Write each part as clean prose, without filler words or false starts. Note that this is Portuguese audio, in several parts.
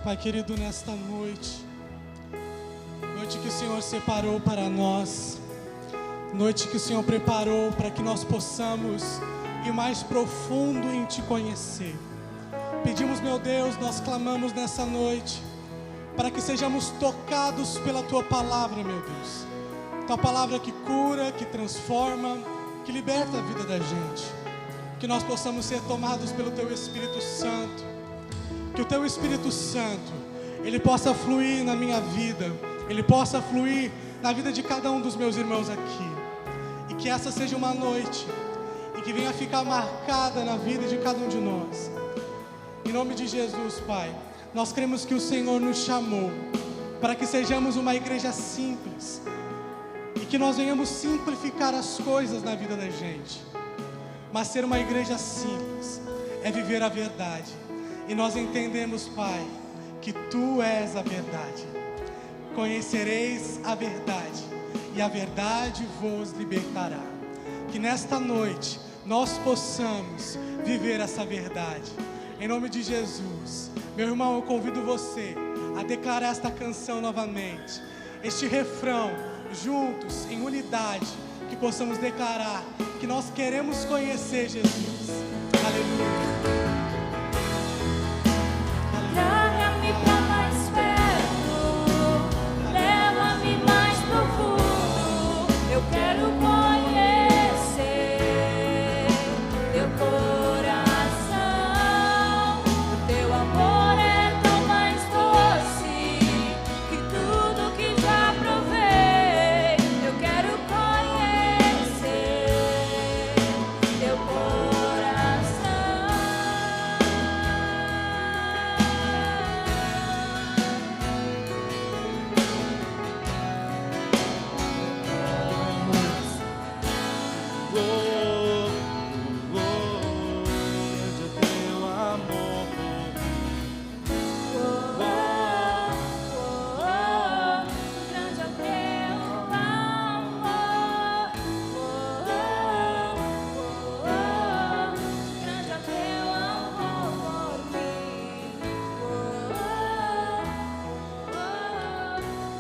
Pai querido, nesta noite que o Senhor separou para nós, noite que o Senhor preparou para que nós possamos ir mais profundo em Te conhecer. Pedimos, meu Deus, nós clamamos nessa noite, para que sejamos tocados pela Tua palavra, meu Deus. Tua palavra que cura, que transforma, que liberta a vida da gente. Que nós possamos ser tomados pelo Teu Espírito Santo. Que o Teu Espírito Santo, Ele possa fluir na minha vida, Ele possa fluir na vida de cada um dos meus irmãos aqui. E que essa seja uma noite e que venha ficar marcada na vida de cada um de nós. Em nome de Jesus, Pai, nós cremos que o Senhor nos chamou para que sejamos uma igreja simples e que nós venhamos simplificar as coisas na vida da gente. Mas ser uma igreja simples é viver a verdade. E nós entendemos, Pai, que Tu és a verdade. Conhecereis a verdade, e a verdade vos libertará. Que nesta noite nós possamos viver essa verdade. Em nome de Jesus, meu irmão, eu convido você a declarar esta canção novamente. Este refrão, juntos, em unidade, que possamos declarar que nós queremos conhecer Jesus. Aleluia. Traga-me pra mais perto, leva-me mais profundo. Eu quero conhecer Teu coração. O Teu amor é tão mais doce que tudo que já provei. Eu quero conhecer Teu coração. Grande é o Teu amor, grande é o Teu amor por mim,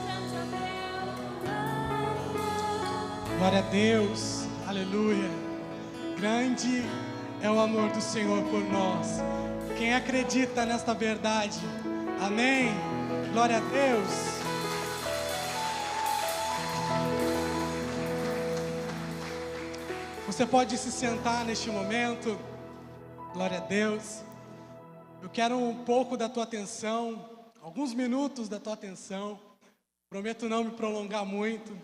grande é o Teu amor. Glória a Deus, aleluia. Grande é o amor do Senhor por nós. Quem acredita nesta verdade, amém? Glória a Deus. Você pode se sentar neste momento. Glória a Deus. Eu quero um pouco da tua atenção, alguns minutos da tua atenção. Prometo não me prolongar muito,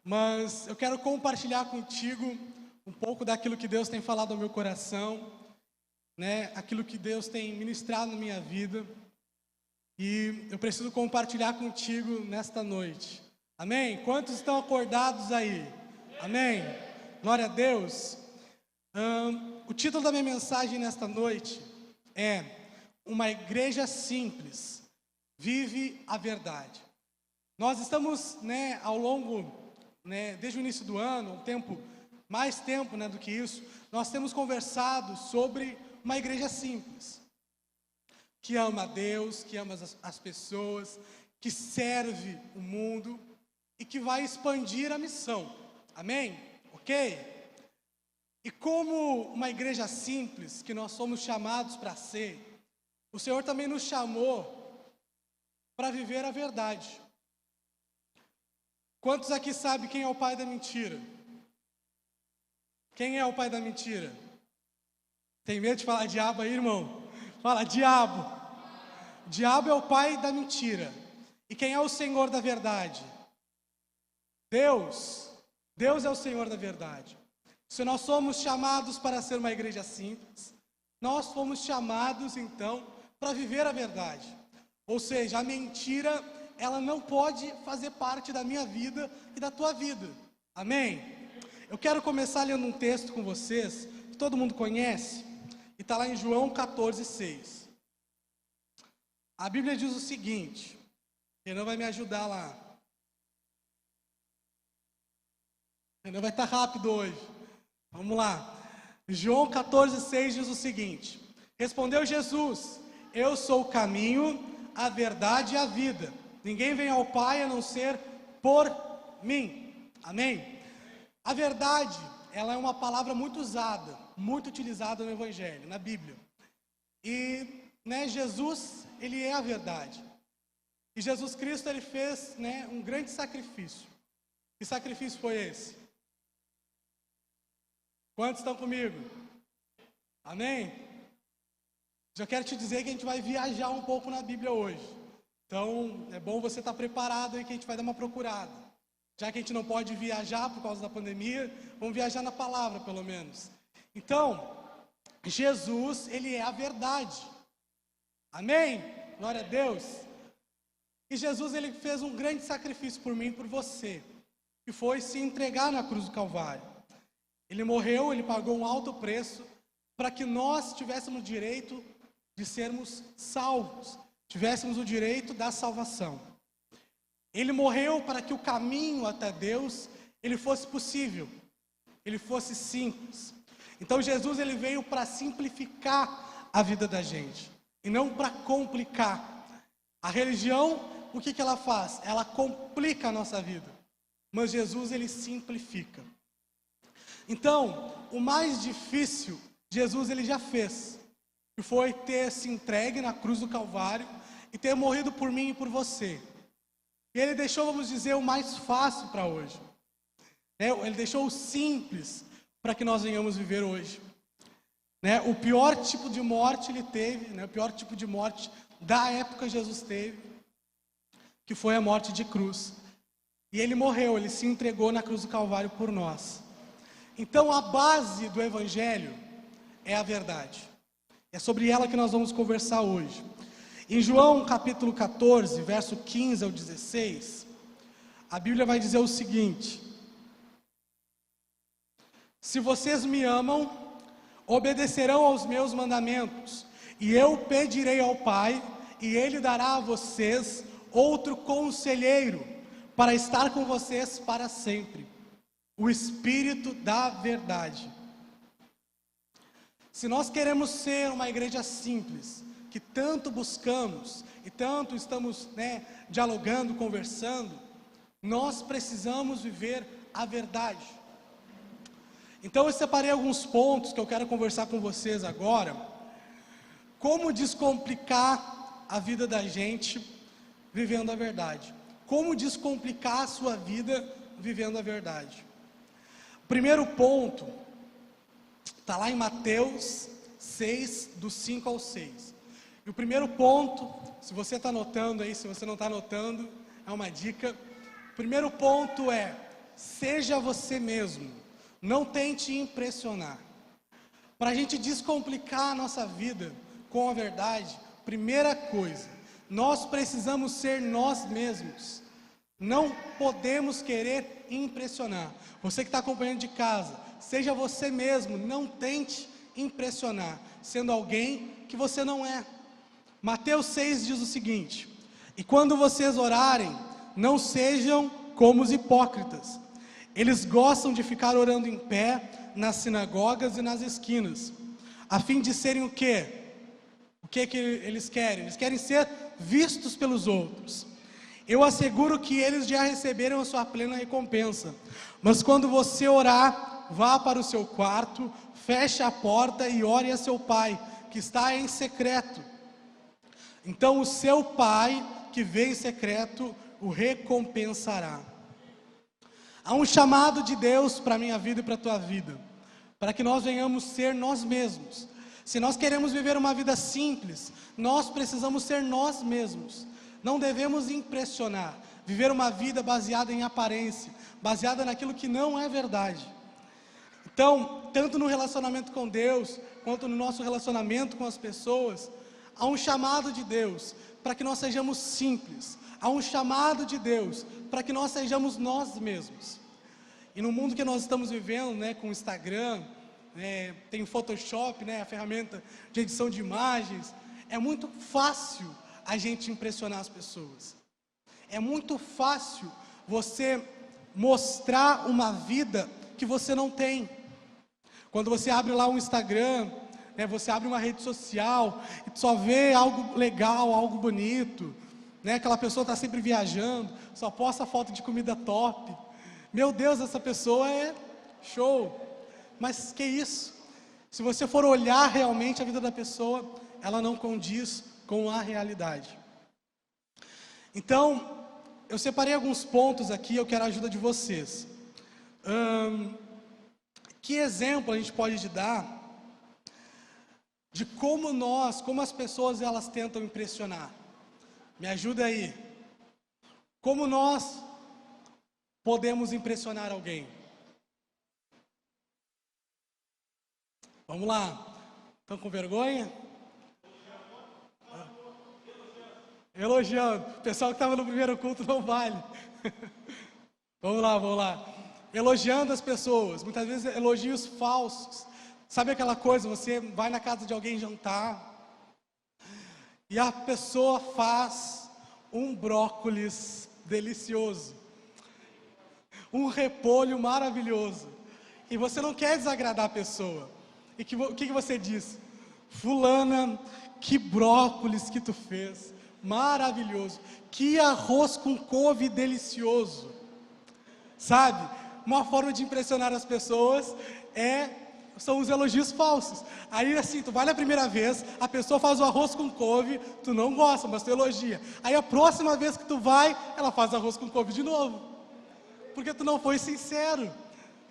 mas eu quero compartilhar contigo um pouco daquilo que Deus tem falado ao meu coração, né? Aquilo que Deus tem ministrado na minha vida. E eu preciso compartilhar contigo nesta noite. Amém? Quantos estão acordados aí? Amém? Glória a Deus. O título da minha mensagem nesta noite é Uma Igreja Simples Vive a Verdade. Nós estamos, ao longo, desde o início do ano, mais tempo, do que isso, nós temos conversado sobre uma igreja simples, que ama a Deus, que ama as pessoas, que serve o mundo e que vai expandir a missão. Amém? Ok? E como uma igreja simples, que nós somos chamados para ser, o Senhor também nos chamou para viver a verdade. Quantos aqui sabem quem é o pai da mentira? Quem é o pai da mentira? Tem medo de falar diabo aí, irmão? Fala, diabo. Diabo é o pai da mentira. E quem é o Senhor da verdade? Deus. Deus é o Senhor da verdade. Se nós somos chamados para ser uma igreja simples, nós fomos chamados, então, para viver a verdade. Ou seja, a mentira, ela não pode fazer parte da minha vida e da tua vida. Amém? Eu quero começar lendo um texto com vocês, que todo mundo conhece, e está lá em João 14:6. A Bíblia diz o seguinte, Renan vai me ajudar lá. Renan vai estar rápido hoje. Vamos lá. João 14:6 diz o seguinte: Respondeu Jesus: Eu sou o caminho, a verdade e a vida. Ninguém vem ao Pai a não ser por mim. Amém? A verdade, ela é uma palavra muito usada, muito utilizada no Evangelho, na Bíblia. E, Jesus, ele é a verdade. E Jesus Cristo, ele fez, um grande sacrifício. Que sacrifício foi esse? Quantos estão comigo? Amém? Já quero te dizer que a gente vai viajar um pouco na Bíblia hoje. Então, é bom você estar preparado aí que a gente vai dar uma procurada. Já que a gente não pode viajar por causa da pandemia, vamos viajar na palavra, pelo menos. Então, Jesus, ele é a verdade. Amém? Glória a Deus. E Jesus, ele fez um grande sacrifício por mim e por você, que foi se entregar na cruz do Calvário. Ele morreu, ele pagou um alto preço para que nós tivéssemos direito de sermos salvos, tivéssemos o direito da salvação. Ele morreu para que o caminho até Deus, ele fosse possível, ele fosse simples. Então Jesus, ele veio para simplificar a vida da gente, e não para complicar. A religião, o que ela faz? Ela complica a nossa vida, mas Jesus, ele simplifica. Então, o mais difícil, Jesus, ele já fez, que foi ter se entregue na cruz do Calvário, e ter morrido por mim e por você. E ele deixou, vamos dizer, o mais fácil para hoje. Ele deixou o simples para que nós venhamos viver hoje. O pior tipo de morte ele teve, o pior tipo de morte da época Jesus teve, que foi a morte de cruz. E ele morreu, ele se entregou na cruz do Calvário por nós. Então a base do Evangelho é a verdade. É sobre ela que nós vamos conversar hoje. Em João capítulo 14, verso 15 ao 16, a Bíblia vai dizer o seguinte: se vocês me amam, obedecerão aos meus mandamentos, e eu pedirei ao Pai, e Ele dará a vocês outro conselheiro, para estar com vocês para sempre, o Espírito da verdade. Se nós queremos ser uma igreja simples, que tanto buscamos e tanto estamos dialogando, conversando, nós precisamos viver a verdade. Então eu separei alguns pontos que eu quero conversar com vocês agora. Como descomplicar a vida da gente vivendo a verdade. Como descomplicar a sua vida vivendo a verdade. O primeiro ponto está lá em Mateus 6, do 5 ao 6. E o primeiro ponto, se você está anotando aí, se você não está anotando, é uma dica. O primeiro ponto é: seja você mesmo, não tente impressionar. Para a gente descomplicar a nossa vida com a verdade, primeira coisa, nós precisamos ser nós mesmos. Não podemos querer impressionar. Você que está acompanhando de casa, seja você mesmo, não tente impressionar, sendo alguém que você não é. Mateus 6 diz o seguinte: e quando vocês orarem, não sejam como os hipócritas. Eles gostam de ficar orando em pé nas sinagogas e nas esquinas, a fim de serem o quê? O que eles querem? Eles querem ser vistos pelos outros. Eu asseguro que eles já receberam a sua plena recompensa. Mas quando você orar, vá para o seu quarto, feche a porta e ore a seu pai, que está em secreto. Então o seu pai, que vê em secreto, o recompensará. Há um chamado de Deus para a minha vida e para a tua vida, para que nós venhamos ser nós mesmos. Se nós queremos viver uma vida simples, nós precisamos ser nós mesmos. Não devemos impressionar, viver uma vida baseada em aparência, baseada naquilo que não é verdade. Então, tanto no relacionamento com Deus, quanto no nosso relacionamento com as pessoas, há um chamado de Deus para que nós sejamos simples. Há um chamado de Deus para que nós sejamos nós mesmos. E no mundo que nós estamos vivendo, com o Instagram, tem o Photoshop, a ferramenta de edição de imagens, é muito fácil a gente impressionar as pessoas. É muito fácil você mostrar uma vida que você não tem. Quando você abre lá um Instagram, né? Você abre uma rede social e só vê algo legal, algo bonito, né? Aquela pessoa está sempre viajando, só posta foto de comida top. Meu Deus, essa pessoa é show. Mas que isso? Se você for olhar realmente a vida da pessoa, ela não condiz com a realidade. Então, eu separei alguns pontos aqui, eu quero a ajuda de vocês. Que exemplo a gente pode dar de como as pessoas elas tentam impressionar? Me ajuda aí. Como nós podemos impressionar alguém? Vamos lá. Estão com vergonha? Elogiando. O pessoal que estava no primeiro culto não vale. Vamos lá. Elogiando as pessoas. Muitas vezes elogios falsos. Sabe aquela coisa, você vai na casa de alguém jantar e a pessoa faz um brócolis delicioso, um repolho maravilhoso, e você não quer desagradar a pessoa. E o que você diz? Fulana, que brócolis que tu fez, maravilhoso, que arroz com couve delicioso. Sabe, uma forma de impressionar as pessoas são os elogios falsos. Aí assim, tu vai na primeira vez, a pessoa faz o arroz com couve, tu não gosta, mas tu elogia. Aí a próxima vez que tu vai, ela faz arroz com couve de novo. Porque tu não foi sincero,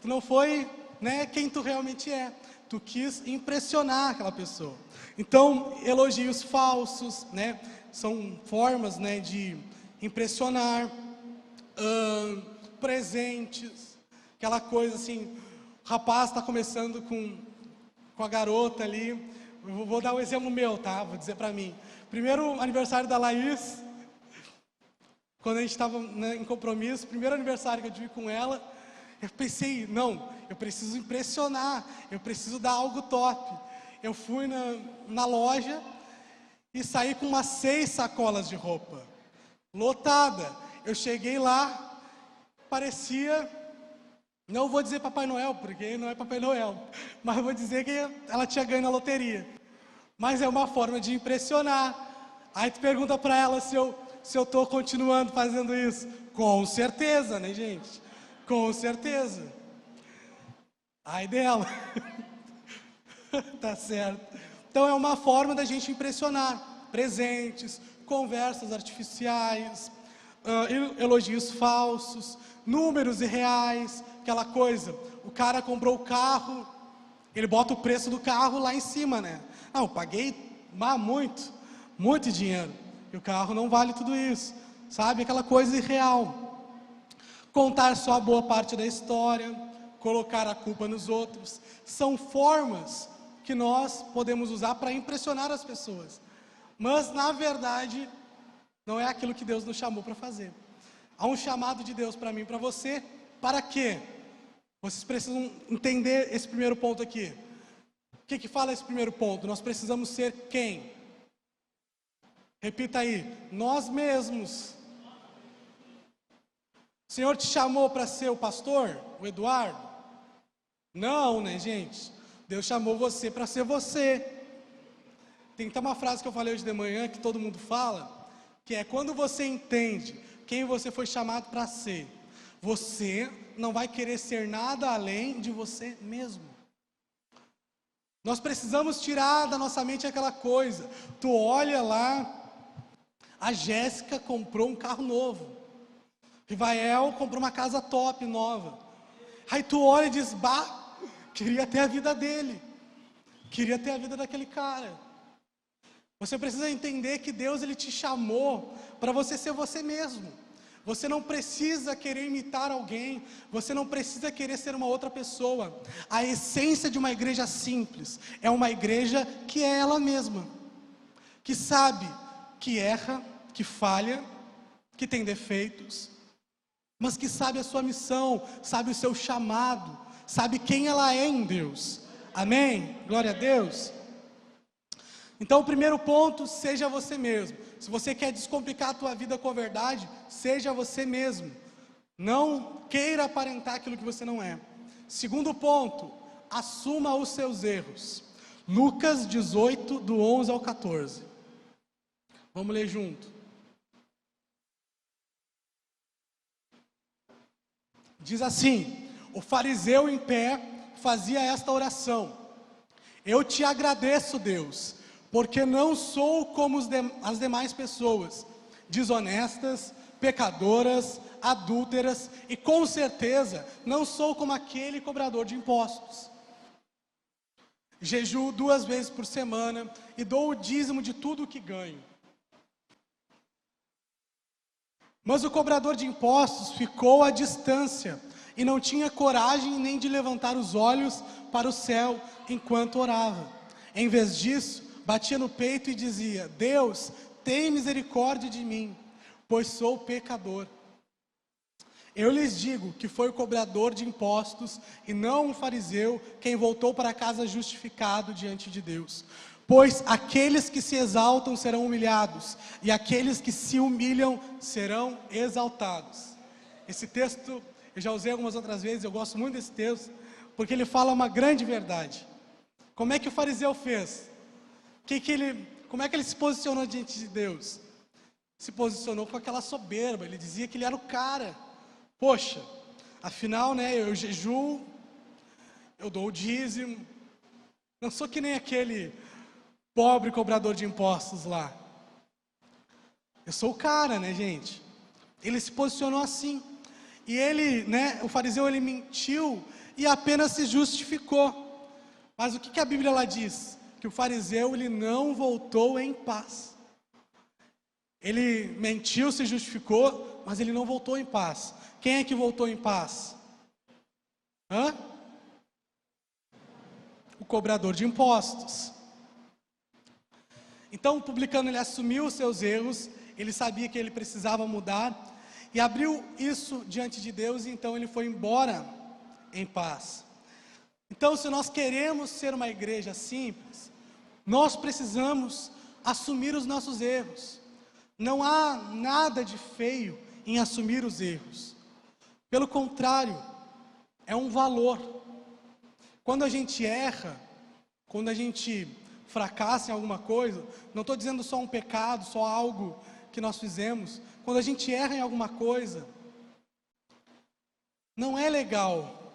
tu não foi, né, quem tu realmente é. Tu quis impressionar aquela pessoa. Então, elogios falsos, né, são formas, né, de impressionar. Presentes, aquela coisa assim, o rapaz está começando com a garota ali. Vou dar um exemplo meu, tá? Vou dizer para mim. Primeiro aniversário da Laís, quando a gente estava, né, em compromisso, primeiro aniversário que eu tive com ela, eu pensei, não, eu preciso impressionar, eu preciso dar algo top. Eu fui na loja e saí com umas 6 sacolas de roupa, lotada. Eu cheguei lá, parecia, não vou dizer Papai Noel, porque não é Papai Noel, mas vou dizer que ela tinha ganho na loteria. Mas é uma forma de impressionar. Aí tu pergunta para ela se eu estou continuando fazendo isso. Com certeza, né, gente? Com certeza. Ai dela. Tá certo. Então é uma forma da gente impressionar. Presentes, conversas artificiais, elogios falsos, números irreais, aquela coisa. O cara comprou o carro, ele bota o preço do carro lá em cima, né? Não, eu paguei muito dinheiro. E o carro não vale tudo isso. Sabe? Aquela coisa irreal. Contar só a boa parte da história, colocar a culpa nos outros, são formas que nós podemos usar para impressionar as pessoas. Mas, na verdade, não é aquilo que Deus nos chamou para fazer. Há um chamado de Deus para mim e para você. Para quê? Vocês precisam entender esse primeiro ponto aqui. O que fala esse primeiro ponto? Nós precisamos ser quem? Repita aí. Nós mesmos. O Senhor te chamou para ser o pastor? O Eduardo? Não, né, gente? Deus chamou você para ser você. Tem uma frase que eu falei hoje de manhã, que todo mundo fala, que é: quando você entende quem você foi chamado para ser, você não vai querer ser nada além de você mesmo. Nós precisamos tirar da nossa mente aquela coisa. Tu olha lá, a Jéssica comprou um carro novo, Rivael comprou uma casa top, nova. Aí tu olha e diz: bah, queria ter a vida dele, queria ter a vida daquele cara. Você precisa entender que Deus, Ele te chamou para você ser você mesmo. Você não precisa querer imitar alguém, você não precisa querer ser uma outra pessoa. A essência de uma igreja simples é uma igreja que é ela mesma, que sabe que erra, que falha, que tem defeitos, mas que sabe a sua missão, sabe o seu chamado, sabe quem ela é em Deus. Amém? Glória a Deus. Então o primeiro ponto, seja você mesmo. Se você quer descomplicar a tua vida com a verdade, seja você mesmo. Não queira aparentar aquilo que você não é. Segundo ponto, assuma os seus erros. Lucas 18, do 11 ao 14. Vamos ler junto. Diz assim: o fariseu em pé fazia esta oração: eu te agradeço, Deus, porque não sou como as demais pessoas, desonestas, pecadoras, adúlteras, e com certeza não sou como aquele cobrador de impostos. Jejuo 2 vezes por semana e dou o dízimo de tudo o que ganho. Mas o cobrador de impostos ficou à distância e não tinha coragem nem de levantar os olhos para o céu enquanto orava. Em vez disso, batia no peito e dizia: Deus, tem misericórdia de mim, pois sou pecador. Eu lhes digo que foi o cobrador de impostos e não um fariseu quem voltou para casa justificado diante de Deus. Pois aqueles que se exaltam serão humilhados, e aqueles que se humilham serão exaltados. Esse texto eu já usei algumas outras vezes, eu gosto muito desse texto, porque ele fala uma grande verdade. Como é que o fariseu fez? Como é que ele se posicionou diante de Deus? Se posicionou com aquela soberba, ele dizia que ele era o cara. Poxa, afinal, eu jejuo, eu dou o dízimo, não sou que nem aquele pobre cobrador de impostos lá. Eu sou o cara, gente? Ele se posicionou assim. E ele, o fariseu, ele mentiu e apenas se justificou. Mas o que a Bíblia lá diz? Que o fariseu, ele não voltou em paz. Ele mentiu, se justificou, mas ele não voltou em paz. Quem é que voltou em paz? O cobrador de impostos. Então o publicano, ele assumiu os seus erros, ele sabia que ele precisava mudar, e abriu isso diante de Deus, e então ele foi embora em paz. Então, se nós queremos ser uma igreja simples, nós precisamos assumir os nossos erros. Não há nada de feio em assumir os erros. Pelo contrário, é um valor. Quando a gente erra, quando a gente fracassa em alguma coisa, não estou dizendo só um pecado, só algo que nós fizemos. Quando a gente erra em alguma coisa, não é legal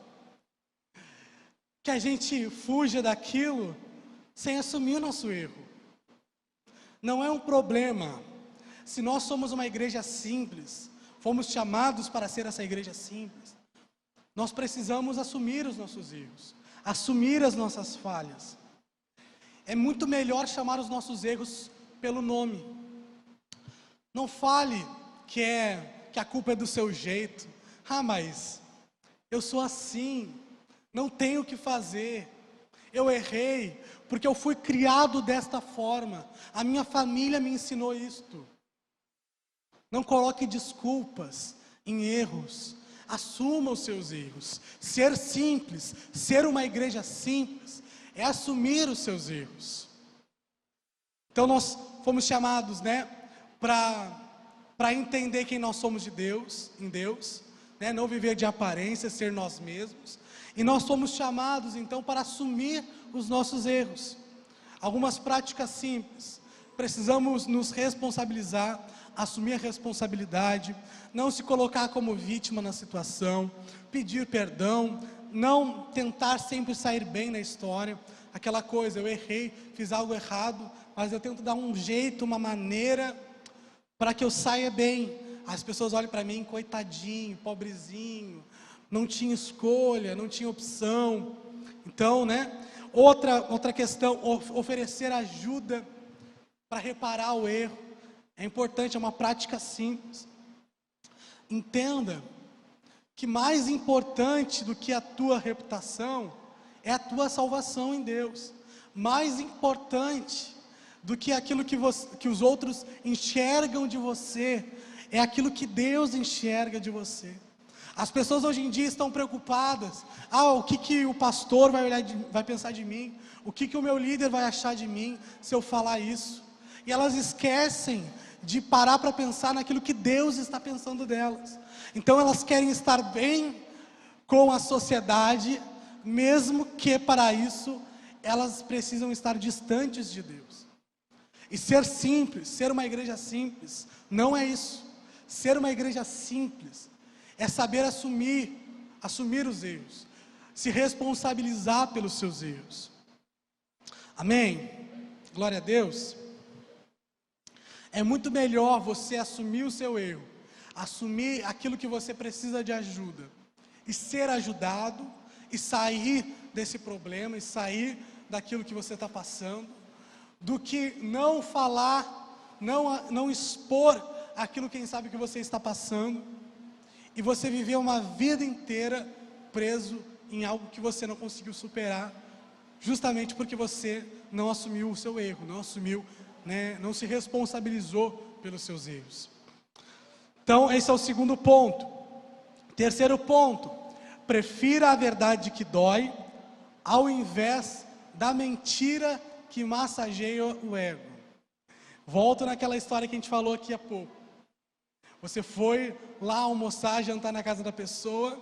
que a gente fuja daquilo sem assumir o nosso erro. Não é um problema. Se nós somos uma igreja simples, fomos chamados para ser essa igreja simples, nós precisamos assumir os nossos erros, assumir as nossas falhas. É muito melhor chamar os nossos erros pelo nome. Não fale que a culpa é do seu jeito. Mas eu sou assim, não tenho o que fazer. Eu errei, porque eu fui criado desta forma. A minha família me ensinou isto. Não coloque desculpas em erros. Assuma os seus erros. Ser simples, ser uma igreja simples, é assumir os seus erros. Então nós fomos chamados, para entender quem nós somos em Deus, não viver de aparência, ser nós mesmos. E nós fomos chamados então para assumir os nossos erros. Algumas práticas simples. Precisamos nos responsabilizar, assumir a responsabilidade, não se colocar como vítima na situação, pedir perdão, não tentar sempre sair bem na história. Aquela coisa, eu errei, fiz algo errado, mas eu tento dar um jeito, uma maneira para que eu saia bem. As pessoas olham para mim, coitadinho, pobrezinho, não tinha escolha, não tinha opção. Então, outra questão, oferecer ajuda para reparar o erro. É importante, é uma prática simples. Entenda que mais importante do que a tua reputação é a tua salvação em Deus. Mais importante do que aquilo que os outros enxergam de você é aquilo que Deus enxerga de você. As pessoas hoje em dia estão preocupadas. O que o pastor vai pensar de mim? O que o meu líder vai achar de mim se eu falar isso? E elas esquecem de parar para pensar naquilo que Deus está pensando delas. Então elas querem estar bem com a sociedade, mesmo que para isso elas precisam estar distantes de Deus. E ser simples, ser uma igreja simples, não é isso. Ser uma igreja simples é saber assumir os erros, se responsabilizar pelos seus erros. Amém? Glória a Deus. É muito melhor você assumir o seu erro, assumir aquilo que você precisa de ajuda, e ser ajudado, e sair desse problema, e sair daquilo que você está passando, do que não falar, não expor aquilo, quem sabe, que você está passando, e você viver uma vida inteira preso em algo que você não conseguiu superar, justamente porque você não assumiu o seu erro, não assumiu, não se responsabilizou pelos seus erros. Então, esse é o segundo ponto. Terceiro ponto: prefira a verdade que dói, ao invés da mentira que massageia o ego. Volto naquela história que a gente falou aqui há pouco. Você foi lá almoçar, jantar na casa da pessoa,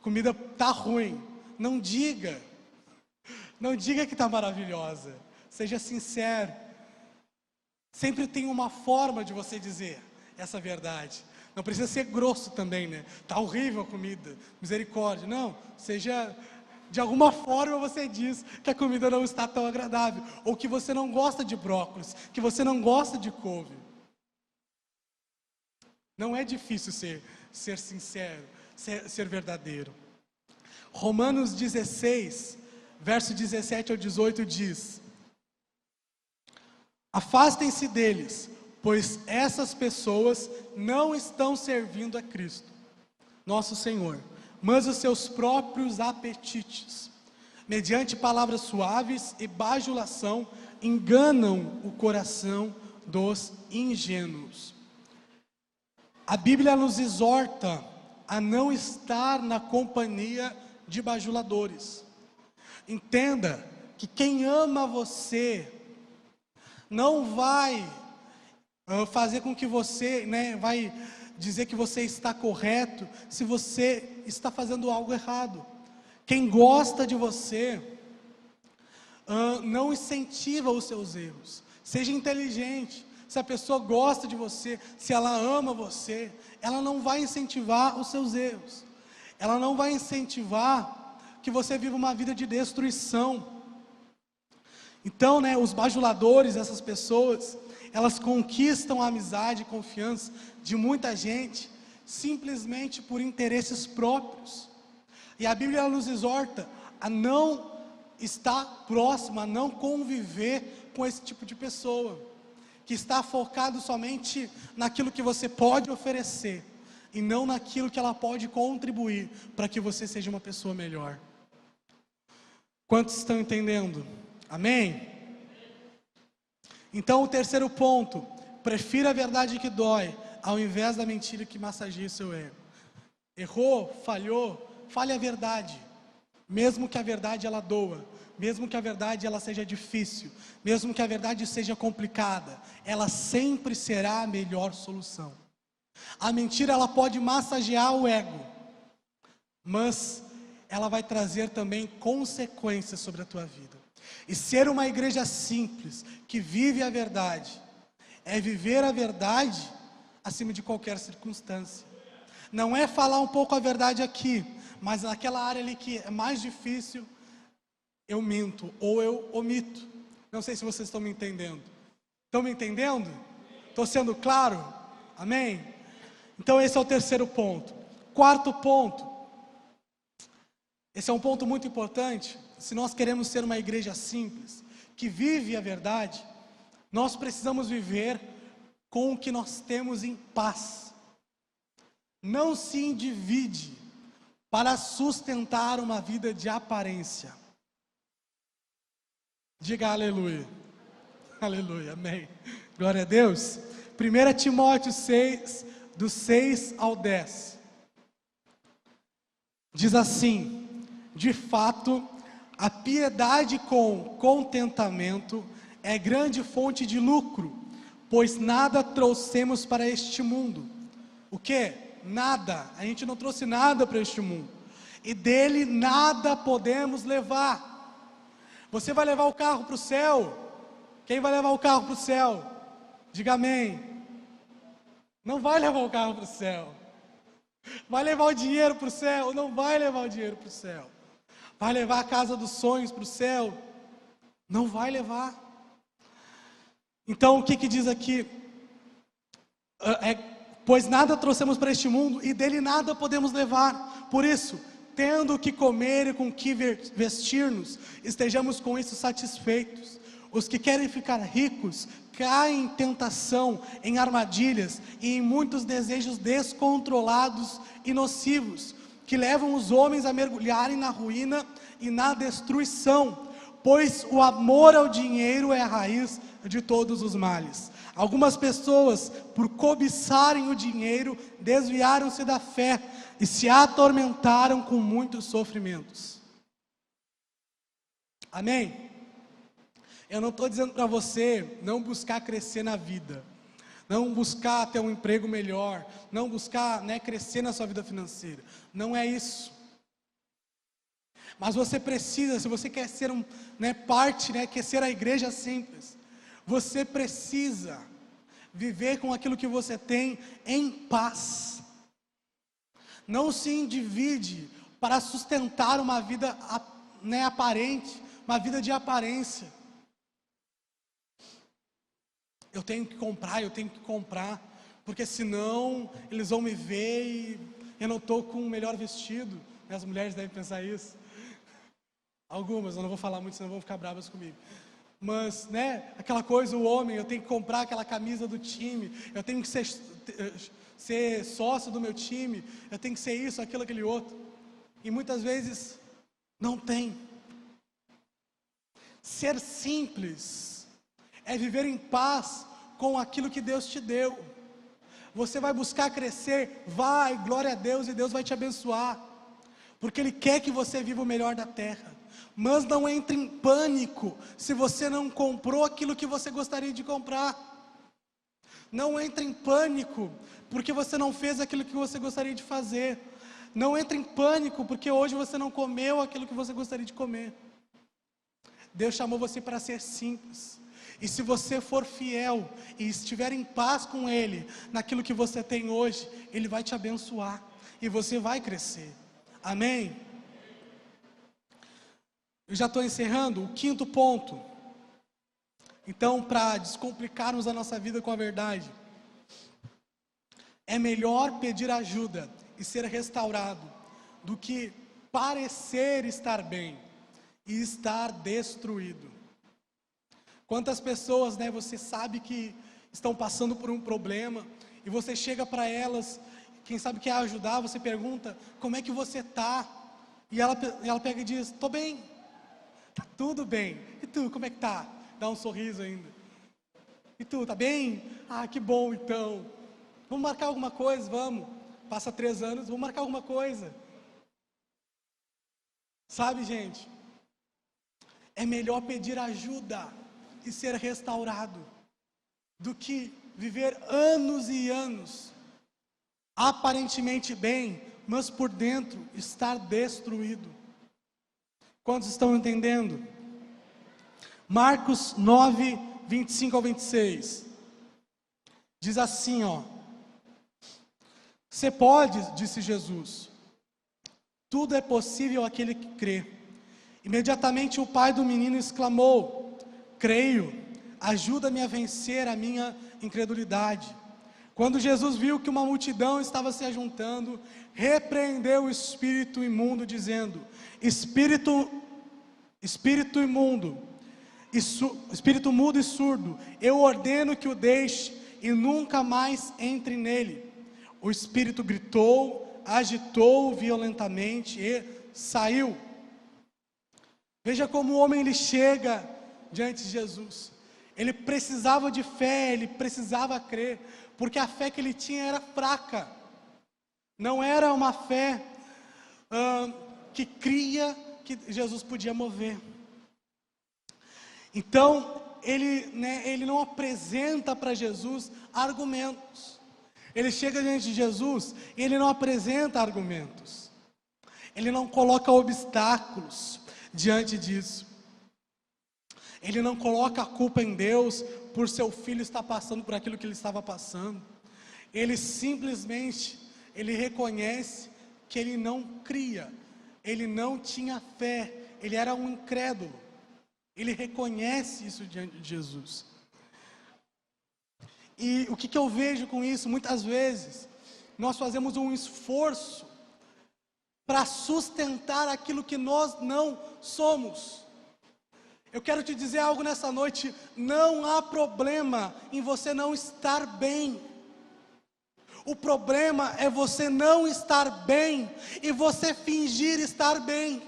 comida tá ruim. Não diga que tá maravilhosa. Seja sincero. Sempre tem uma forma de você dizer essa verdade. Não precisa ser grosso também, né? Tá horrível a comida, misericórdia. Não, seja, de alguma forma você diz que a comida não está tão agradável, ou que você não gosta de brócolis, que você não gosta de couve. Não é difícil ser sincero, ser verdadeiro. Romanos 16, verso 17 ao 18 diz: afastem-se deles, pois essas pessoas não estão servindo a Cristo, nosso Senhor, mas os seus próprios apetites. Mediante palavras suaves e bajulação, enganam o coração dos ingênuos. A Bíblia nos exorta a não estar na companhia de bajuladores. Entenda que quem ama você não vai fazer com que você, vai dizer que você está correto se você está fazendo algo errado. Quem gosta de você não incentiva os seus erros. Seja inteligente. Se a pessoa gosta de você, se ela ama você, ela não vai incentivar os seus erros. Ela não vai incentivar que você viva uma vida de destruição. Então, os bajuladores, essas pessoas, elas conquistam a amizade e confiança de muita gente simplesmente por interesses próprios. E a Bíblia nos exorta a não estar próximo, a não conviver com esse tipo de pessoa, que está focado somente naquilo que você pode oferecer e não naquilo que ela pode contribuir para que você seja uma pessoa melhor. Quantos estão entendendo? Amém? Então, o terceiro ponto: prefira a verdade que dói, ao invés da mentira que massageia o seu ego. Errou, falhou, fale a verdade, mesmo que a verdade ela doa, mesmo que a verdade ela seja difícil, mesmo que a verdade seja complicada, ela sempre será a melhor solução. A mentira ela pode massagear o ego, mas ela vai trazer também consequências sobre a tua vida. E ser uma igreja simples, que vive a verdade, é viver a verdade acima de qualquer circunstância. Não é falar um pouco a verdade aqui, mas naquela área ali que é mais difícil, eu minto ou eu omito. Não sei se vocês estão me entendendo. Estão me entendendo? Estou sendo claro? Amém? Então esse é o terceiro ponto. Quarto ponto. Esse é um ponto muito importante. Se nós queremos ser uma igreja simples, que vive a verdade, nós precisamos viver com o que nós temos em paz. Não se endivide para sustentar uma vida de aparência. Diga aleluia. Aleluia, amém. Glória a Deus. 1 Timóteo 6, do 6 ao 10. Diz assim: de fato, a piedade com contentamento é grande fonte de lucro, pois nada trouxemos para este mundo. O que? Nada. A gente não trouxe nada para este mundo. E dele nada podemos levar. Você vai levar o carro para o céu? Quem vai levar o carro para o céu? Diga amém. Não vai levar o carro para o céu. Vai levar o dinheiro para o céu? Não vai levar o dinheiro para o céu. Vai levar a casa dos sonhos para o céu? Não vai levar. Então o que diz aqui? Pois nada trouxemos para este mundo e dele nada podemos levar. Por isso, tendo o que comer e com que vestir-nos, estejamos com isso satisfeitos. Os que querem ficar ricos caem em tentação, em armadilhas e em muitos desejos descontrolados e nocivos, que levam os homens a mergulharem na ruína e na destruição, pois o amor ao dinheiro é a raiz de todos os males. Algumas pessoas, por cobiçarem o dinheiro, desviaram-se da fé e se atormentaram com muitos sofrimentos. Amém? Eu não estou dizendo para você não buscar crescer na vida, não buscar ter um emprego melhor, não buscar, crescer na sua vida financeira. Não é isso. Mas você precisa, se você quer ser parte, quer ser a igreja simples, você precisa viver com aquilo que você tem em paz. Não se endivide para sustentar uma vida aparente, uma vida de aparência. Eu tenho que comprar, porque senão eles vão me ver e eu não estou com o melhor vestido. As mulheres devem pensar isso. Algumas, eu não vou falar muito, senão vão ficar bravas comigo. Mas, aquela coisa, o homem, eu tenho que comprar aquela camisa do time, eu tenho que ser sócio do meu time, eu tenho que ser isso, aquilo, aquele outro. E muitas vezes, não tem. Ser simples é viver em paz com aquilo que Deus te deu. Você vai buscar crescer, vai, glória a Deus, e Deus vai te abençoar, porque Ele quer que você viva o melhor da terra. Mas não entre em pânico se você não comprou aquilo que você gostaria de comprar. Não entre em pânico porque você não fez aquilo que você gostaria de fazer. Não entre em pânico porque hoje você não comeu aquilo que você gostaria de comer. Deus chamou você para ser simples. E se você for fiel e estiver em paz com Ele, naquilo que você tem hoje, Ele vai te abençoar e você vai crescer. Amém? Eu já estou encerrando o 5º ponto. Então, para descomplicarmos a nossa vida com a verdade, é melhor pedir ajuda e ser restaurado do que parecer estar bem e estar destruído. Quantas pessoas, você sabe que estão passando por um problema e você chega para elas, quem sabe quer ajudar, você pergunta, como é que você está? E ela pega e diz, estou bem, está tudo bem. E tu, como é que está? Dá um sorriso ainda. E tu, está bem? Ah, que bom então. Vamos marcar alguma coisa? Vamos. Passa 3 anos, vamos marcar alguma coisa. Sabe, gente? É melhor pedir ajuda e ser restaurado do que viver anos e anos aparentemente bem, mas por dentro estar destruído. Quantos estão entendendo? Marcos 9, 25 ao 26 diz assim, você pode, disse Jesus, tudo é possível àquele que crê. Imediatamente o pai do menino exclamou, creio, ajuda-me a vencer a minha incredulidade. Quando Jesus viu que uma multidão estava se ajuntando, repreendeu o espírito imundo, dizendo, espírito imundo, espírito mudo e surdo, eu ordeno que o deixe e nunca mais entre nele. O espírito gritou, agitou violentamente e saiu. Veja como o homem ele chega diante de Jesus. Ele precisava de fé, ele precisava crer, porque a fé que ele tinha era fraca. Não era uma fé que cria que Jesus podia mover. Então, ele não apresenta para Jesus argumentos. Ele chega diante de Jesus e ele não apresenta argumentos. Ele não coloca obstáculos diante disso. Ele não coloca a culpa em Deus por seu filho estar passando por aquilo que ele estava passando. Ele simplesmente, ele reconhece que ele não cria, ele não tinha fé, ele era um incrédulo. Ele reconhece isso diante de Jesus. E o que eu vejo com isso? Muitas vezes, nós fazemos um esforço para sustentar aquilo que nós não somos. Eu quero te dizer algo nessa noite: não há problema em você não estar bem. O problema é você não estar bem e você fingir estar bem.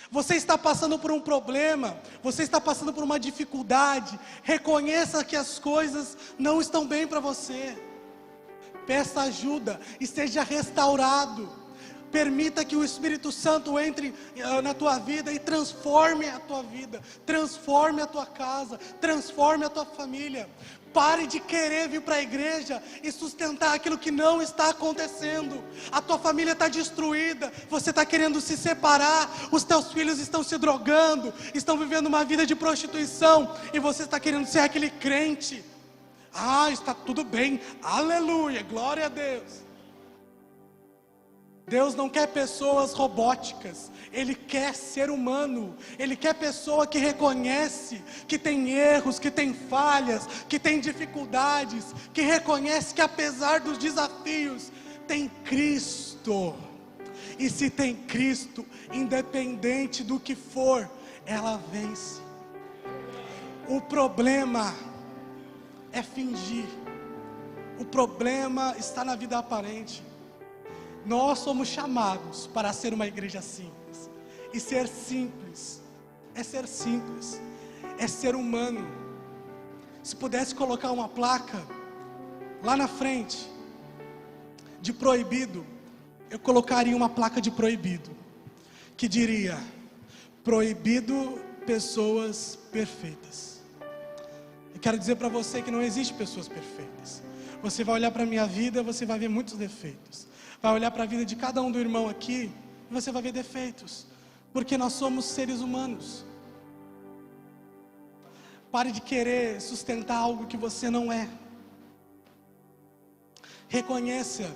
Você está passando por um problema, você está passando por uma dificuldade, reconheça que as coisas não estão bem para você. Peça ajuda e seja restaurado. Permita que o Espírito Santo entre na tua vida e transforme a tua vida, transforme a tua casa, transforme a tua família. Pare de querer vir para a igreja e sustentar aquilo que não está acontecendo. A tua família está destruída, você está querendo se separar, os teus filhos estão se drogando, estão vivendo uma vida de prostituição, e você está querendo ser aquele crente. Está tudo bem, aleluia, glória a Deus. Deus não quer pessoas robóticas, Ele quer ser humano, Ele quer pessoa que reconhece que tem erros, que tem falhas, que tem dificuldades, que reconhece que apesar dos desafios, tem Cristo. E se tem Cristo, independente do que for, ela vence. O problema é fingir, o problema está na vida aparente. Nós somos chamados para ser uma igreja simples. E ser simples é ser simples, é ser humano. Se pudesse colocar uma placa lá na frente de proibido, eu colocaria uma placa de proibido, que diria: proibido pessoas perfeitas. Eu quero dizer para você que não existe pessoas perfeitas. Você vai olhar para a minha vida, você vai ver muitos defeitos. Vai olhar para a vida de cada um do irmão aqui, e você vai ver defeitos, porque nós somos seres humanos. Pare de querer sustentar algo que você não é. Reconheça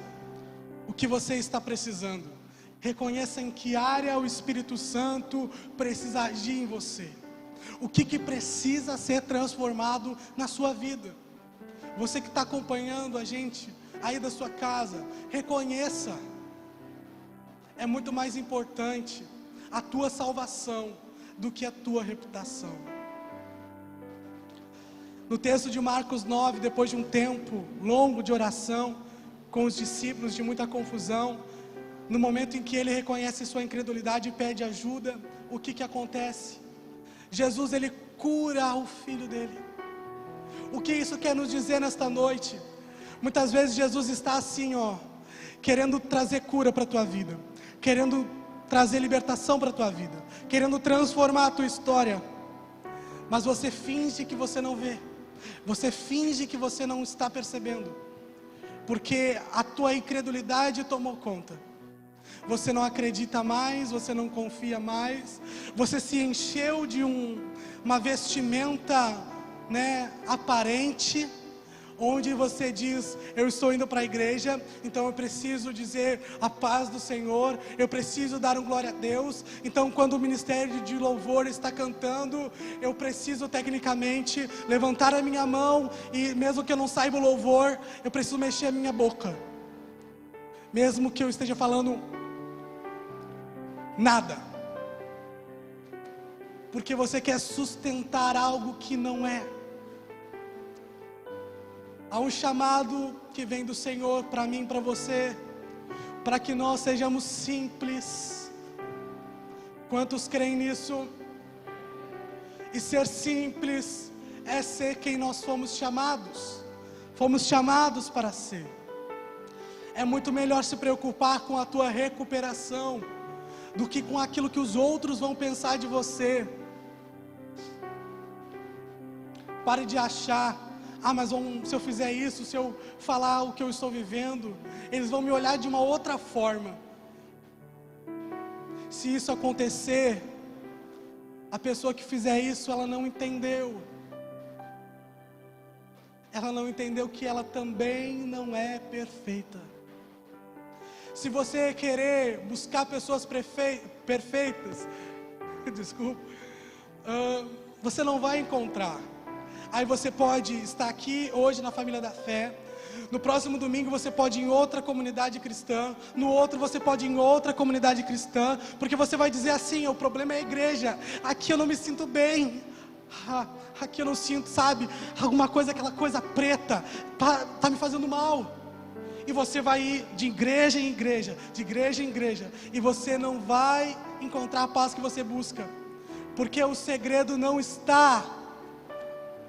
o que você está precisando. Reconheça em que área o Espírito Santo precisa agir em você. O que precisa ser transformado na sua vida. Você que está acompanhando a gente aí da sua casa, reconheça. É muito mais importante a tua salvação do que a tua reputação. No texto de Marcos 9, depois de um tempo longo de oração com os discípulos, de muita confusão, no momento em que ele reconhece sua incredulidade e pede ajuda, o que acontece? Jesus, ele cura o filho dele. O que isso quer nos dizer nesta noite? Muitas vezes Jesus está assim, querendo trazer cura para a tua vida, querendo trazer libertação para a tua vida, querendo transformar a tua história, mas você finge que você não vê, você finge que você não está percebendo, porque a tua incredulidade tomou conta. Você não acredita mais, você não confia mais, você se encheu de uma vestimenta, aparente, onde você diz: eu estou indo para a igreja, então eu preciso dizer a paz do Senhor, eu preciso dar um glória a Deus, então quando o ministério de louvor está cantando, eu preciso tecnicamente levantar a minha mão, e mesmo que eu não saiba o louvor, eu preciso mexer a minha boca, mesmo que eu esteja falando nada, porque você quer sustentar algo que não é. Há um chamado que vem do Senhor para mim e para você, para que nós sejamos simples. Quantos creem nisso? E ser simples é ser quem nós fomos chamados. Fomos chamados para ser. É muito melhor se preocupar com a tua recuperação do que com aquilo que os outros vão pensar de você. Pare de achar: mas se eu fizer isso, se eu falar o que eu estou vivendo, eles vão me olhar de uma outra forma. Se isso acontecer, A pessoa que fizer isso, ela não entendeu. Ela não entendeu que ela também não é perfeita. Se você querer buscar pessoas perfeitas, desculpa, você não vai encontrar. Aí você pode estar aqui hoje na Família da Fé, no próximo domingo você pode ir em outra comunidade cristã, no outro você pode ir em outra comunidade cristã, porque você vai dizer assim: o problema é a igreja, aqui eu não me sinto bem, aqui eu não sinto, sabe, alguma coisa, aquela coisa preta, tá me fazendo mal. E você vai ir de igreja em igreja, de igreja em igreja, e você não vai encontrar a paz que você busca, porque o segredo não está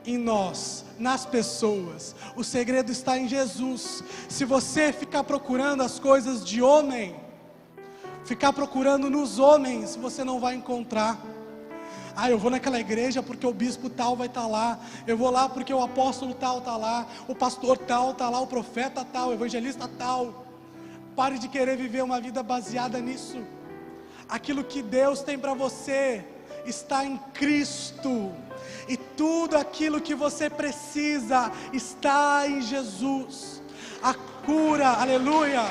em nós, nas pessoas, o segredo está em Jesus. Se você ficar procurando as coisas de homem, ficar procurando nos homens, você não vai encontrar. Eu vou naquela igreja porque o bispo tal vai estar lá, eu vou lá porque o apóstolo tal está lá, o pastor tal está lá, o profeta tal, o evangelista tal. Pare de querer viver uma vida baseada nisso. Aquilo que Deus tem para você está em Cristo, e tudo aquilo que você precisa está em Jesus. A cura, aleluia.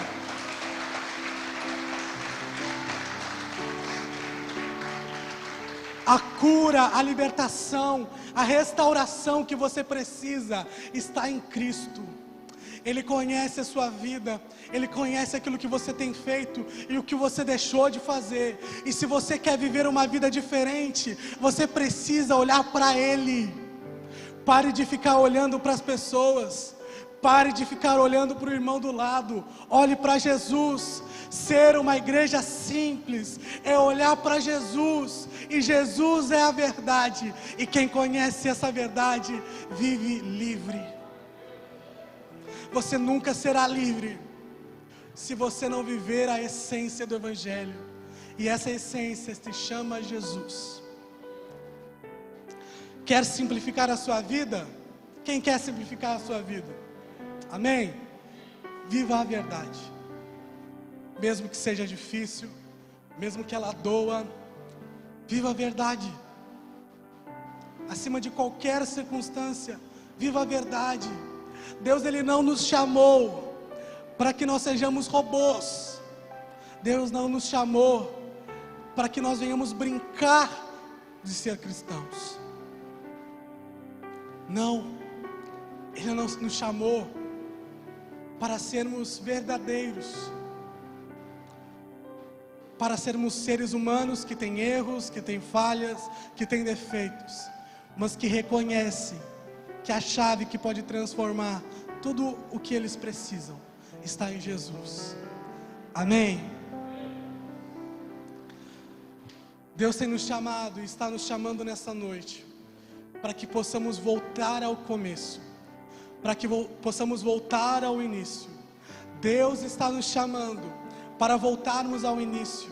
A cura, a libertação, a restauração que você precisa está em Cristo. Ele conhece a sua vida, Ele conhece aquilo que você tem feito e o que você deixou de fazer. E se você quer viver uma vida diferente, você precisa olhar para Ele. Pare de ficar olhando para as pessoas, pare de ficar olhando para o irmão do lado, olhe para Jesus. Ser uma igreja simples é olhar para Jesus, e Jesus é a verdade, e quem conhece essa verdade vive livre. Você nunca será livre se você não viver a essência do Evangelho, e essa essência se chama Jesus. Quer simplificar a sua vida? Quem quer simplificar a sua vida? Amém? Viva a verdade, mesmo que seja difícil, mesmo que ela doa. Viva a verdade, acima de qualquer circunstância. Viva a verdade. Deus, Ele não nos chamou para que nós sejamos robôs. Deus não nos chamou para que nós venhamos brincar de ser cristãos. Não, Ele não nos chamou para sermos verdadeiros, para sermos seres humanos que têm erros, que têm falhas, que têm defeitos, mas que reconhecem que a chave que pode transformar tudo o que eles precisam está em Jesus. Amém? Deus tem nos chamado e está nos chamando nessa noite para que possamos voltar ao começo, para que possamos voltar ao início. Deus está nos chamando para voltarmos ao início,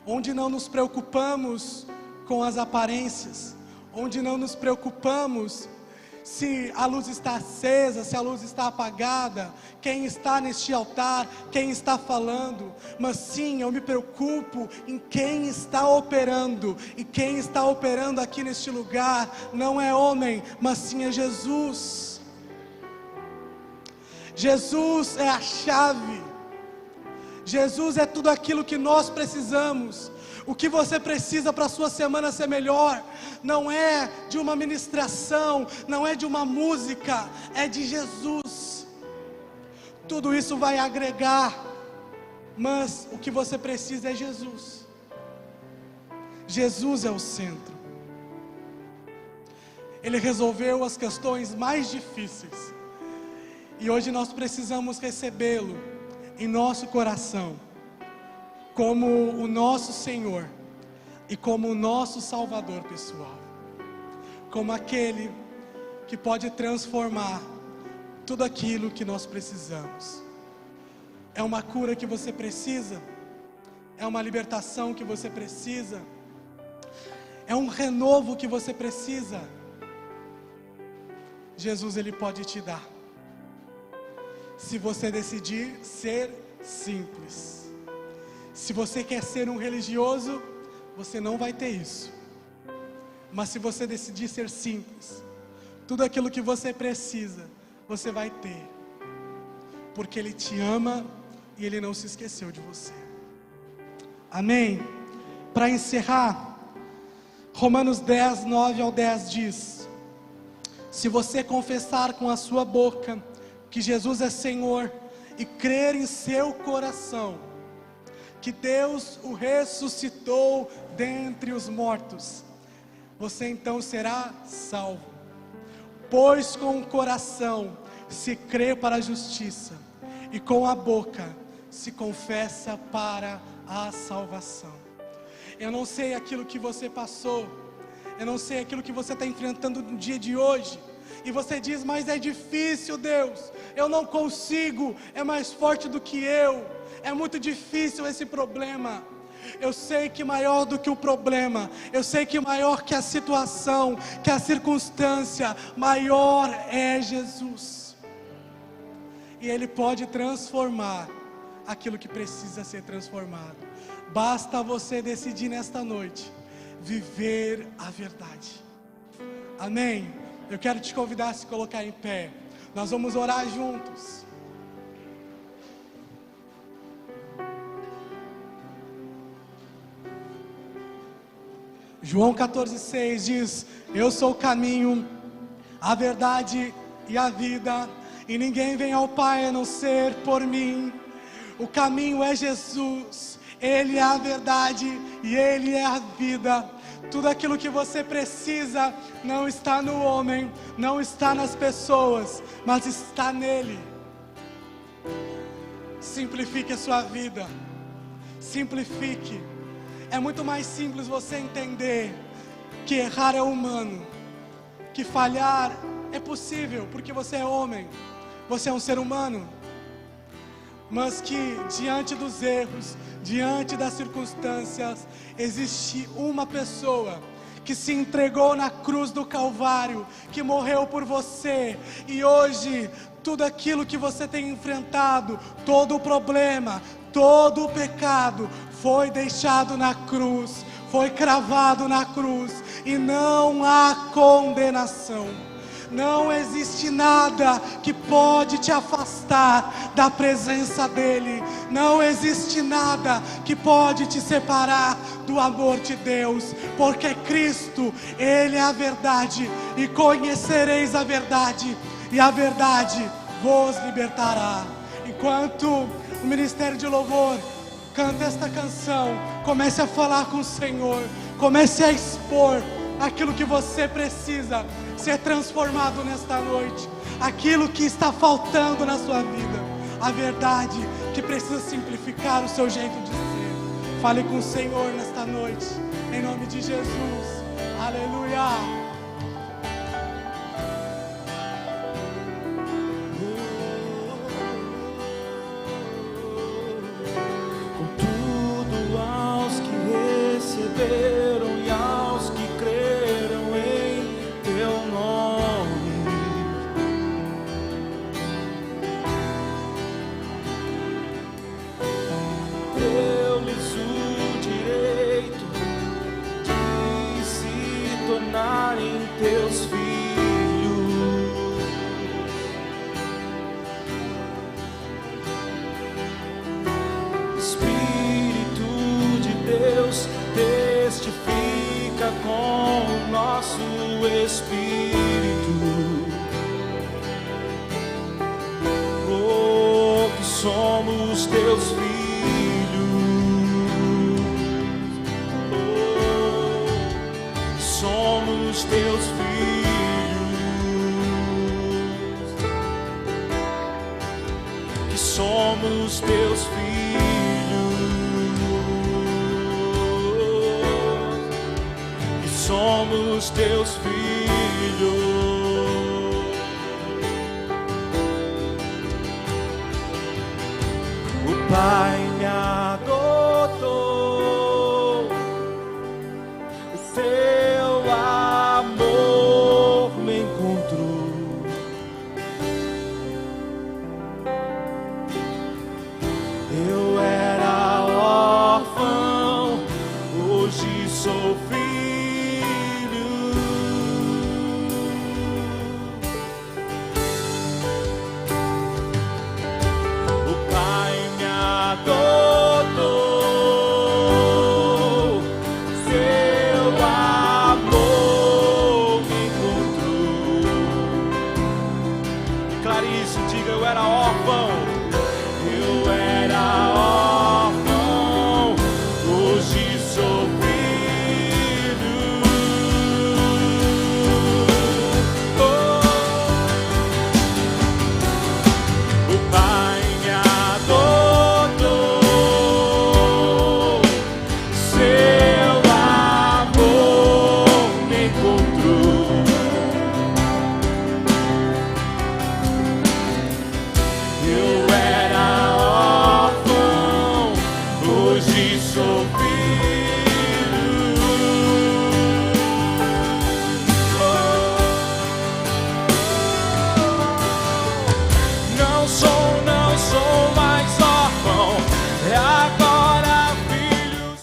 onde não nos preocupamos com as aparências, onde não nos preocupamos se a luz está acesa, se a luz está apagada, quem está neste altar, quem está falando, mas sim, eu me preocupo em quem está operando, e quem está operando aqui neste lugar não é homem, mas sim é Jesus. Jesus é a chave, Jesus é tudo aquilo que nós precisamos. O que você precisa para a sua semana ser melhor não é de uma ministração, não é de uma música, é de Jesus. Tudo isso vai agregar, mas o que você precisa é Jesus. Jesus é o centro. Ele resolveu as questões mais difíceis, e hoje nós precisamos recebê-lo em nosso coração como o nosso Senhor e como o nosso Salvador pessoal, como aquele que pode transformar tudo aquilo que nós precisamos. É uma cura que você precisa, é uma libertação que você precisa, é um renovo que você precisa. Jesus, Ele pode te dar, se você decidir ser simples. Se você quer ser um religioso, você não vai ter isso. Mas se você decidir ser simples, tudo aquilo que você precisa, você vai ter. Porque Ele te ama e Ele não se esqueceu de você. Amém? Para encerrar, Romanos 10, 9 ao 10 diz: se você confessar com a sua boca que Jesus é Senhor e crer em seu coração que Deus o ressuscitou dentre os mortos, você então será salvo. Pois com o coração se crê para a justiça e com a boca se confessa para a salvação. Eu não sei aquilo que você passou, eu não sei aquilo que você está enfrentando no dia de hoje, e você diz: mas é difícil, Deus, eu não consigo, é mais forte do que eu, é muito difícil esse problema. Eu sei que maior do que o problema, eu sei que maior que a situação, que a circunstância, maior é Jesus. E Ele pode transformar aquilo que precisa ser transformado. Basta você decidir nesta noite viver a verdade. Amém? Eu quero te convidar a se colocar em pé. Nós vamos orar juntos. João 14,6 diz: eu sou o caminho, a verdade e a vida, e ninguém vem ao Pai a não ser por mim. O caminho é Jesus, Ele é a verdade e Ele é a vida. Tudo aquilo que você precisa não está no homem, não está nas pessoas, mas está nele. Simplifique a sua vida, simplifique. É muito mais simples você entender que errar é humano, que falhar é possível, porque você é homem, você é um ser humano. Mas que diante dos erros, diante das circunstâncias, existe uma pessoa que se entregou na cruz do Calvário, que morreu por você, e hoje tudo aquilo que você tem enfrentado, todo o problema, todo o pecado, foi deixado na cruz, foi cravado na cruz, e não há condenação. Não existe nada que pode te afastar da presença dEle. Não existe nada que pode te separar do amor de Deus. Porque Cristo, Ele é a verdade. E conhecereis a verdade, e a verdade vos libertará. Enquanto o Ministério de Louvor canta esta canção, comece a falar com o Senhor. Comece a expor aquilo que você precisa ser transformado nesta noite, aquilo que está faltando na sua vida, a verdade que precisa simplificar o seu jeito de ser. Fale com o Senhor nesta noite, em nome de Jesus. Aleluia. E aos que creram em teu nome, deu-lhes o direito de se tornarem teus filhos. Espírito de Deus, testifica com o nosso espírito, oh, que somos teus filhos, oh, somos teus filhos, que somos teus filhos. Somos teus filhos. O Pai me adotou, o seu amor me encontrou. Eu era órfão, hoje Declare isso, diga: eu era órfão. Eu era órfão, hoje sou filho. O Pai me adotou, seu amor me encontrou. Eu era órfão, hoje sou filho.